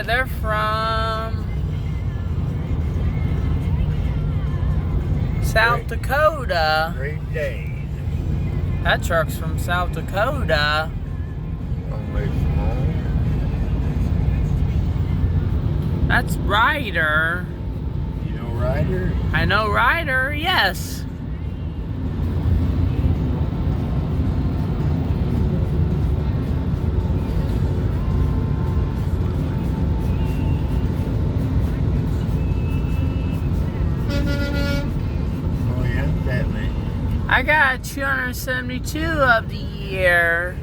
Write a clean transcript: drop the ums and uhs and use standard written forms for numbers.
they're from South Dakota. Great days. That truck's from South Dakota. Only small. That's Ryder. You know Ryder? I know Ryder, yes. Oh yeah, that many. I got 272 of the year.